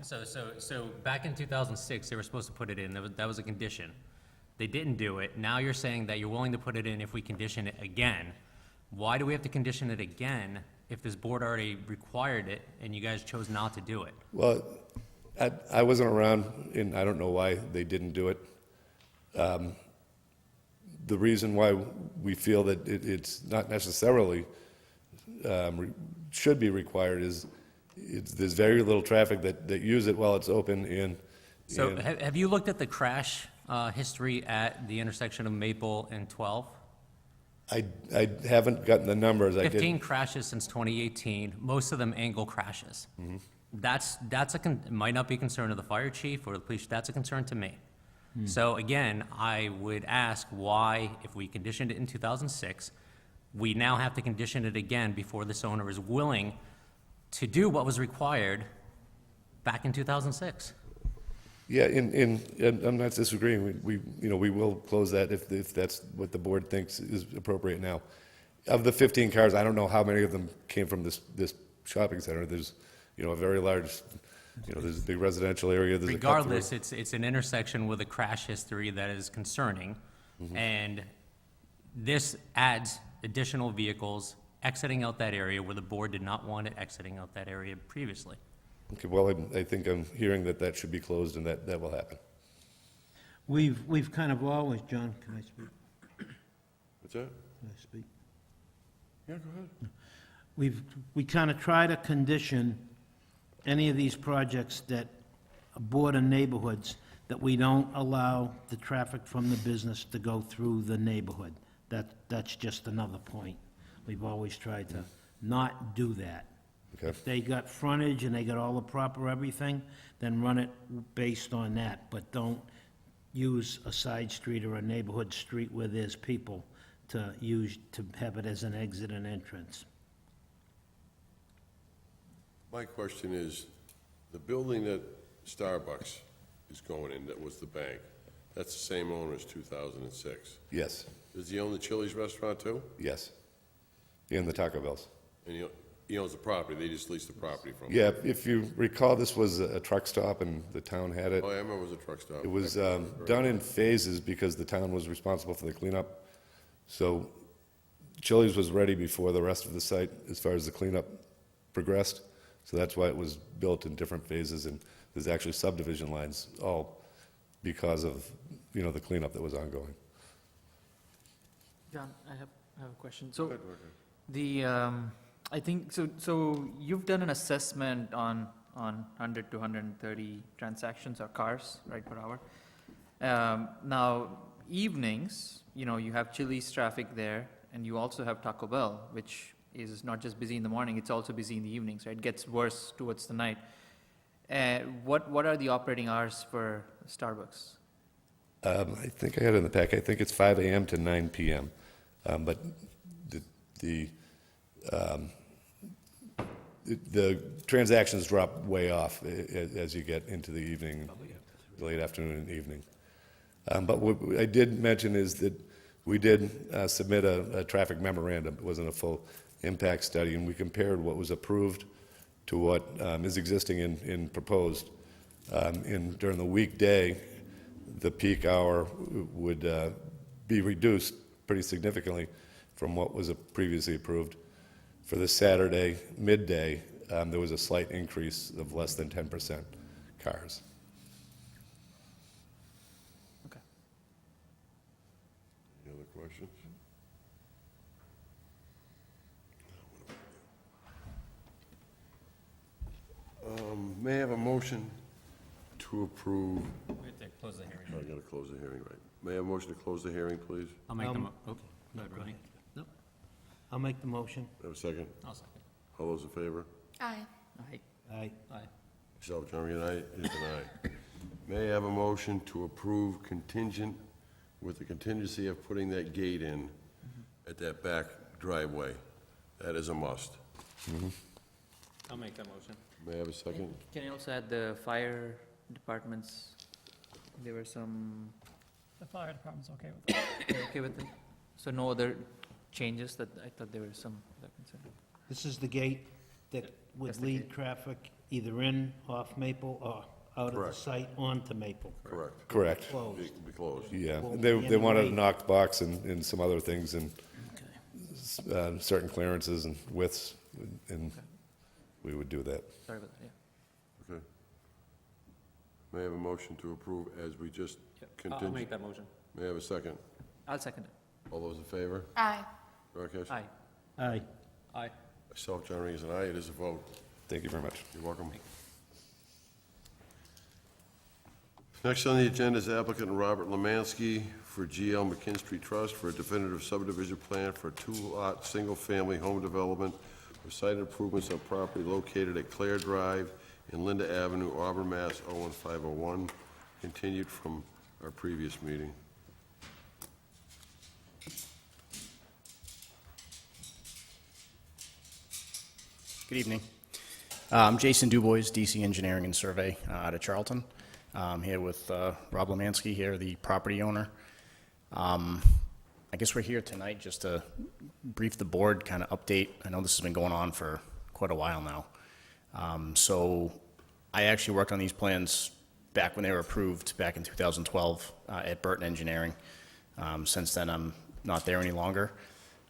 So back in 2006, they were supposed to put it in, that was a condition. They didn't do it. Now you're saying that you're willing to put it in if we condition it again. Why do we have to condition it again if this board already required it and you guys chose not to do it? Well, I wasn't around, and I don't know why they didn't do it. The reason why we feel that it's not necessarily should be required is there's very little traffic that use it while it's open, and So have you looked at the crash history at the intersection of Maple and 12? I haven't gotten the numbers. I 15 did. crashes since 2018, most of them angle crashes. Might not be a concern to the fire chief or the police, that's a concern to me. So again, I would ask why, if we conditioned it in 2006, we now have to condition it again before this owner is willing to do what was required back in 2006. Yeah, and I'm not disagreeing. We will close that if that's what the board thinks is appropriate now. Of the 15 cars, I don't know how many of them came from this shopping center. There's, a very large, there's a big residential area. There's a cut-through. Regardless, it's an intersection with a crash history that is concerning, and this adds additional vehicles exiting out that area where the board did not want it exiting out that area previously. Okay, well, I think I'm hearing that should be closed and that will happen. We've kind of always, John, can I speak? What's that? Can I speak? Yeah, go ahead. We kind of try to condition any of these projects that border neighborhoods, that we don't allow the traffic from the business to go through the neighborhood. That's just another point. We've always tried to not do that. Okay. If they got frontage and they got all the proper everything, then run it based on that, but don't use a side street or a neighborhood street where there's people to have it as an exit and entrance. My question is, the building that Starbucks is going in, that was the bank, that's the same owner as 2006. Yes, Does he own the Chili's restaurant too? yes. And the Taco Bells. And he owns the property, they just leased the property from him? Yeah, if you recall, this was a truck stop and the town had it. Oh, yeah, I remember it was a truck stop. It was done in phases because the town was responsible for the cleanup. So Chili's was ready before the rest of the site as far as the cleanup progressed. So that's why it was built in different phases, and there's actually subdivision lines, all because of, the cleanup that was ongoing. John, I have a question. So I think, so you've done an assessment on 100 to 130 transactions or cars, right, per hour. Now, evenings, you have Chili's traffic there, and you also have Taco Bell, which is not just busy in the morning, it's also busy in the evenings, right? It gets worse towards the night. What are the operating hours for Starbucks? I think I had it in the pack. I think it's 5 a.m. to 9 p.m. But the transactions drop way off as you get into the evening, late afternoon and evening. But what I did mention is that we did submit a traffic memorandum. It wasn't a full impact study, and we compared what was approved to what is existing and proposed. During the weekday, the peak hour would be reduced pretty significantly from what was previously approved. For the Saturday midday, there was a slight increase of less than 10% cars. Okay. Any other questions? May I have a motion to approve, We have to close the hearing. I gotta close the hearing, right? May I have a motion to close the hearing, please? I'll make the, Um, okay, go ahead, Ronnie. No, I'll make the motion. Have a second? I'll second. All those in favor? Aye. Aye. Aye. Aye. Myself, John Regan, aye, is an aye. May I have a motion to approve contingent, with the contingency of putting that gate in at that back driveway? That is a must. I'll make that motion. May I have a second? Can you also add the fire departments? There were some, The fire department's okay with that. they're okay with it? So no other changes that, I thought there were some other concern. This is the gate that would That's the lead gate. traffic either in, off Maple, or out of the Correct. site onto Maple. Correct. Correct. Closed. Be closed. Yeah, Won't they be they any wanted a light. knocked box and some other things and certain clearances and widths, and we would do that. Sorry about that, yeah. Okay. May I have a motion to approve as we just I'll contingent? make that motion. May I have a second? I'll second it. All those in favor? Aye. Rakesh? Aye. Aye. Aye. Myself, John Regan, is an aye. It is a vote. Thank you very much. You're welcome. Next on the agenda is applicant Robert Lemansky for GL McKinstry Trust for a definitive subdivision plan for a two-lot, single-family home development for site improvements on property located at Clare Drive and Linda Avenue, Auburn, Mass. 01501, continued from our previous meeting. Good evening. I'm Jason Dubois, DC Engineering and Survey out of Charlton. I'm here with Rob Lemansky here, the property owner. I guess we're here tonight just to brief the board, kind of update. I know this has been going on for quite a while now. So I actually worked on these plans back when they were approved, back in 2012 at Burton Engineering. Since then, I'm not there any longer.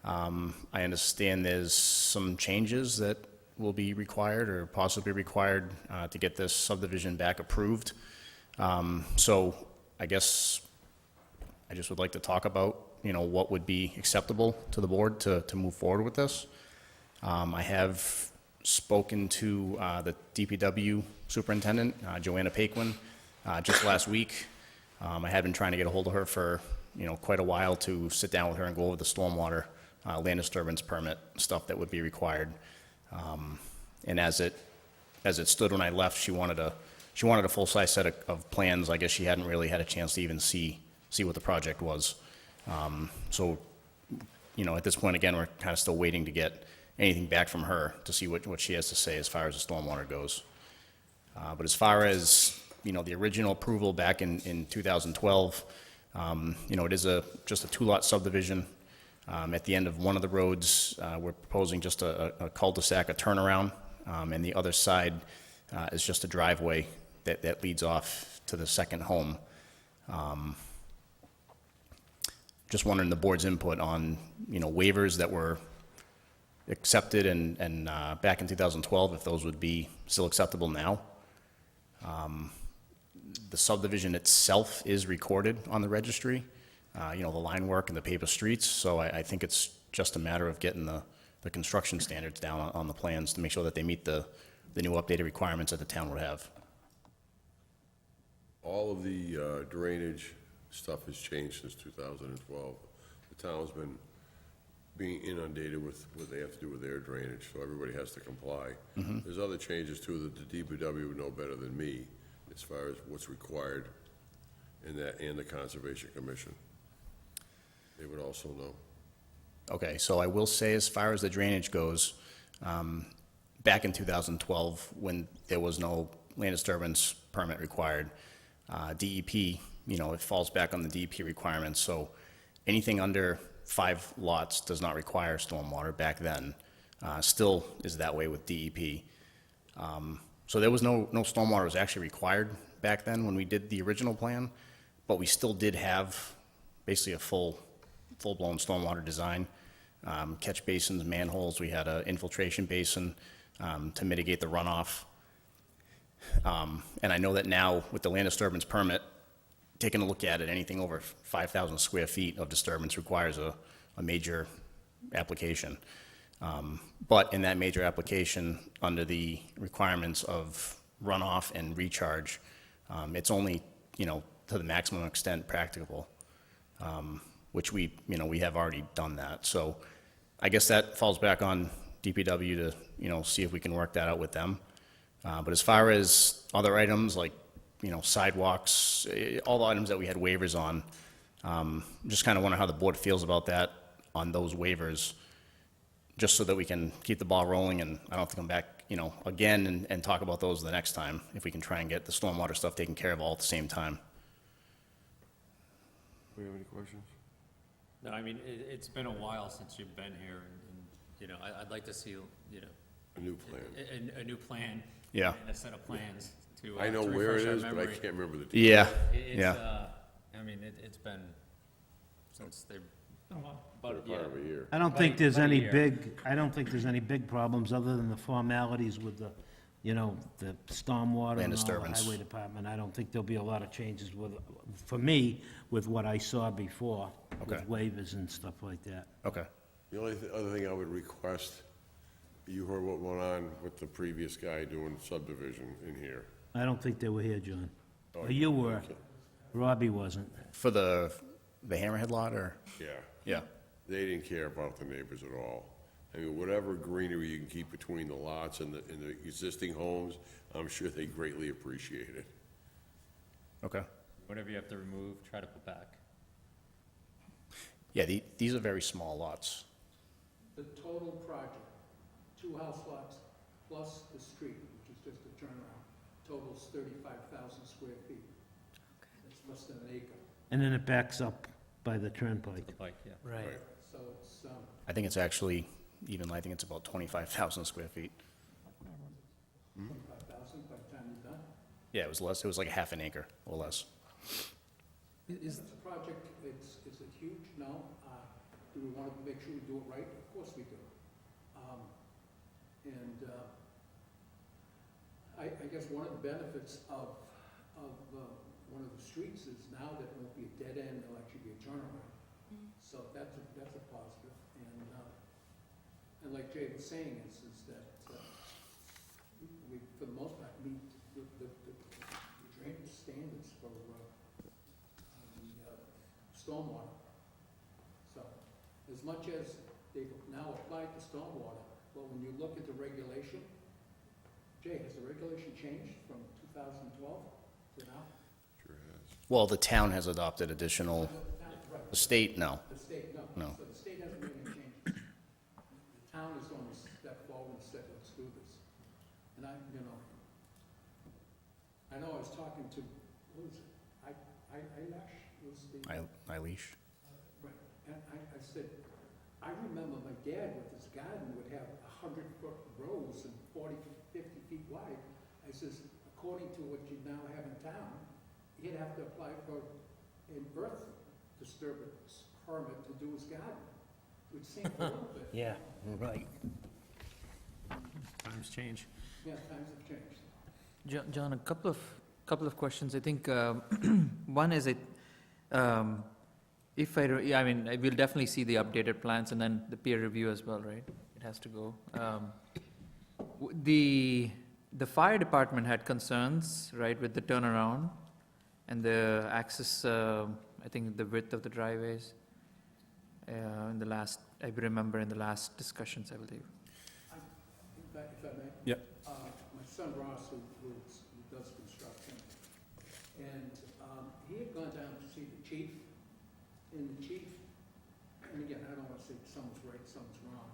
I understand there's some changes that will be required or possibly required to get this subdivision back approved. So I guess I just would like to talk about, what would be acceptable to the board to move forward with this. I have spoken to the DPW superintendent, Joanna Paquin, just last week. I had been trying to get a hold of her for, quite a while to sit down with her and go over the stormwater land disturbance permit stuff that would be required. And as it stood when I left, she wanted a full-size set of plans. I guess she hadn't really had a chance to even see what the project was. So, at this point, again, we're kind of still waiting to get anything back from her to see what she has to say as far as the stormwater goes. But as far as, the original approval back in 2012, it is just a two-lot subdivision. At the end of one of the roads, we're proposing just a cul-de-sac, a turnaround, and the other side is just a driveway that leads off to the second home. Just wondering the board's input on, waivers that were accepted and back in 2012, if those would be still acceptable now. The subdivision itself is recorded on the registry, the line work and the paper streets, so I think it's just a matter of getting the construction standards down on the plans to make sure that they meet the new updated requirements that the town would have. All of the drainage stuff has changed since 2012. The town's been being inundated with what they have to do with their drainage, so everybody has to comply. There's other changes too that the DPW would know better than me as far as what's required in that, and the Conservation Commission. They would also know. Okay, so I will say, as far as the drainage goes, back in 2012, when there was no land disturbance permit required, DEP, it falls back on the DEP requirements, so anything under 5 lots does not require stormwater back then. Still is that way with DEP. So there was no stormwater was actually required back then when we did the original plan, but we still did have basically a full-blown stormwater design. Catch basins, manholes, we had an infiltration basin to mitigate the runoff. And I know that now with the land disturbance permit, taking a look at it, anything over 5,000 square feet of disturbance requires a major application. But in that major application, under the requirements of runoff and recharge, it's only, to the maximum extent practicable, which we have already done that. So I guess that falls back on DPW to, see if we can work that out with them. But as far as other items like, sidewalks, all the items that we had waivers on, just kind of wonder how the board feels about that on those waivers, just so that we can keep the ball rolling and I don't have to come back, again and talk about those the next time, if we can try and get the stormwater stuff taken care of all at the same time. Do we have any questions? No, I mean, it's been a while since you've been here, and I'd like to see, A new plan. a new plan. Yeah. And a set of plans to. I know to where it refresh our is, but I memory. can't remember the details. Yeah, It's, yeah. I mean, it's been since they've, Oh, wow. but, Part of a year. I don't think there's About a any year. big problems other than the formalities with the, the stormwater Land and all the disturbance. highway department. I don't think there'll be a lot of changes for me, with what I saw before, with Okay. waivers and stuff like that. Okay. The only other thing I would request, you heard what went on with the previous guy doing subdivision in here. I don't think they were here, John. Oh, Or you were. okay. Robbie wasn't. For the Hammerhead lot, or? Yeah. Yeah. They didn't care about the neighbors at all. I mean, whatever greenery you can keep between the lots and the existing homes, I'm sure they greatly appreciate it. Okay. whatever you have to remove, try to put back. Yeah, these are very small lots. The total project, 2 house lots plus the street, which is just a turnaround, totals 35,000 square feet. It's less than an acre. And then it backs up by the turnpike. The bike, yeah. Right. So it's, I think it's actually, I think it's about 25,000 square feet. 25,000 by the time you're done. Yeah, it was less, it was like a half an acre or less. Is the project, is it huge? No. Do we want to make sure we do it right? Of course we do. I guess one of the benefits of one of the streets is now that it won't be a dead end, it'll actually be a turnaround. So that's a positive. And like Jay was saying, is that we, for the most part, meet the drainage standards for stormwater. So, as much as they've now applied to stormwater, but when you look at the regulation, Jay, has the regulation changed from 2012 to now? Sure has. Well, the town has adopted additional, Right. the state, no. The state, no. No. So the state hasn't made any changes. The town is going to step forward and say, let's do this. And I know I was talking to, who was it? Eyelash was the. Eilish? Right, and I said, I remember my dad with his garden would have 100-foot rows and 40, 50 feet wide. I says, according to what you now have in town, he'd have to apply for an earth disturbance permit to do his garden, which seemed a little bit. Yeah, right. Times change. Yeah, times have changed. John, a couple of questions. I think one is if I mean, we'll definitely see the updated plans and then the peer review as well, right? It has to go. The fire department had concerns, right, with the turnaround and the access. I think the width of the driveways. In the last, I remember in the last discussions, I believe. If I may? Yep. My son Ross, who does construction, and he had gone down to see the chief, and the chief, and again, I don't want to say someone's right, someone's wrong.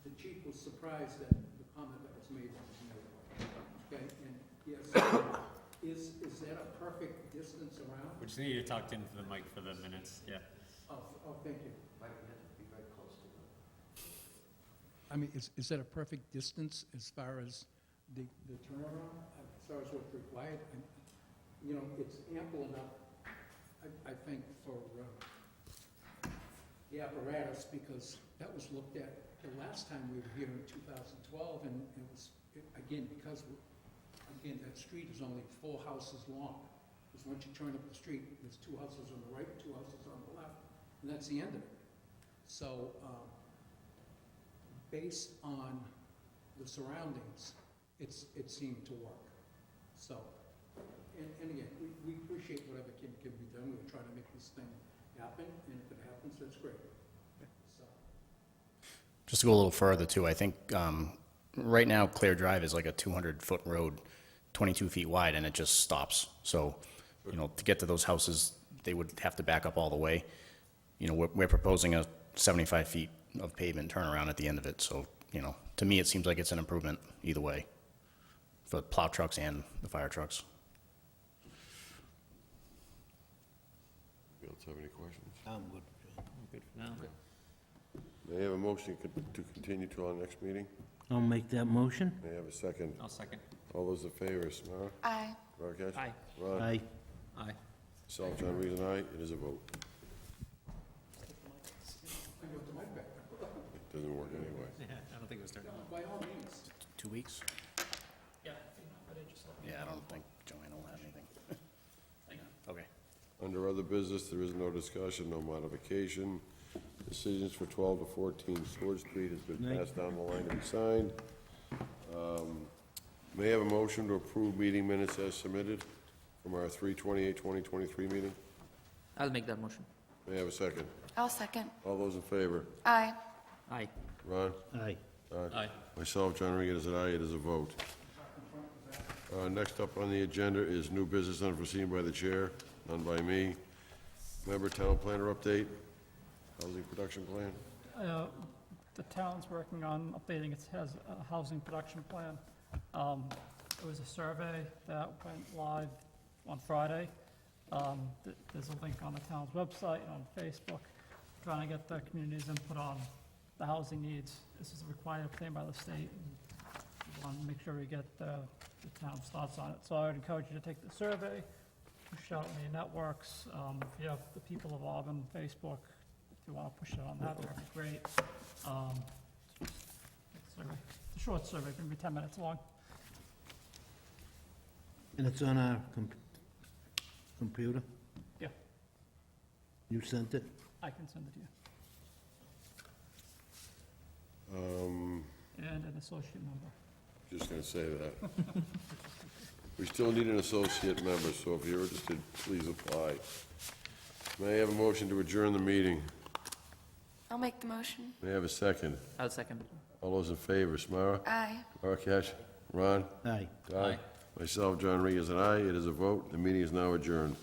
The chief was surprised that the comment that was made was made. Okay, and yes, is that a perfect distance around? We just need you to talk into the mic for the minutes, yeah. Oh, thank you. I mean, is that a perfect distance as far as The turnaround, as far as what's required, you know, it's ample enough, I think, for the apparatus, because that was looked at the last time we were here in 2012, and it was, again, because, again, that street is only 4 houses long. Because once you turn up the street, there's 2 houses on the right, 2 houses on the left, and that's the end of it. So, based on the surroundings, it seemed to work. So, and again, we appreciate whatever can be done. We're trying to make this thing happen, and if it happens, that's great. So, Just to go a little further too, I think right now Clear Drive is like a 200-foot road, 22 feet wide, and it just stops. So, you know, to get to those houses, they would have to back up all the way. You know, we're proposing a 75 feet of pavement turnaround at the end of it. So, you know, to me, it seems like it's an improvement either way for plow trucks and the fire trucks. You else have any questions? I'm good. Good for now. May I have a motion to continue to our next meeting? I'll make that motion. May I have a second? I'll second. All those in favor, Samara? Aye. Rakesh? Aye. Ron? Aye. Aye. Myself, John Reed, and I. It is a vote. It doesn't work anyway. Yeah, I don't think it was turned on. by all means. 2 weeks? Yeah, if you're not ready, just let me Yeah, I don't think Joanne will have anything. Okay. Under other business, there is no discussion, no modification. Decisions for 12 to 14 Sword Street has been passed down the line and signed. May I have a motion to approve meeting minutes as submitted from our 3/28/2023 meeting? I'll make that motion. May I have a second? I'll second. All those in favor? Aye. Aye. Ron? Aye. Aye. Myself, John Regan, is an aye. It is a vote. Next up on the agenda is new business unforeseen by the chair, none by me. Member town planner update, housing production plan. The town's working on updating its housing production plan. It was a survey that went live on Friday. There's a link on the town's website and on Facebook, trying to get the community's input on the housing needs. This is required plan by the state, and we want to make sure we get the town's thoughts on it. So I would encourage you to take the survey, push it out in your networks. If you have the People of Auburn Facebook, if you want to push it on that, that'd be great. It's a short survey, it's going to be 10 minutes long. And it's on our computer? Yeah. You sent it? I can send it to you. Um, And an associate member. Just gonna say that. We still need an associate member, so if you're interested, please apply. May I have a motion to adjourn the meeting? I'll make the motion. May I have a second? I'll second. All those in favor, Samara? Aye. Rakesh? Ron? Aye. Myself, John Regan, is an aye. It is a vote. The meeting is now adjourned.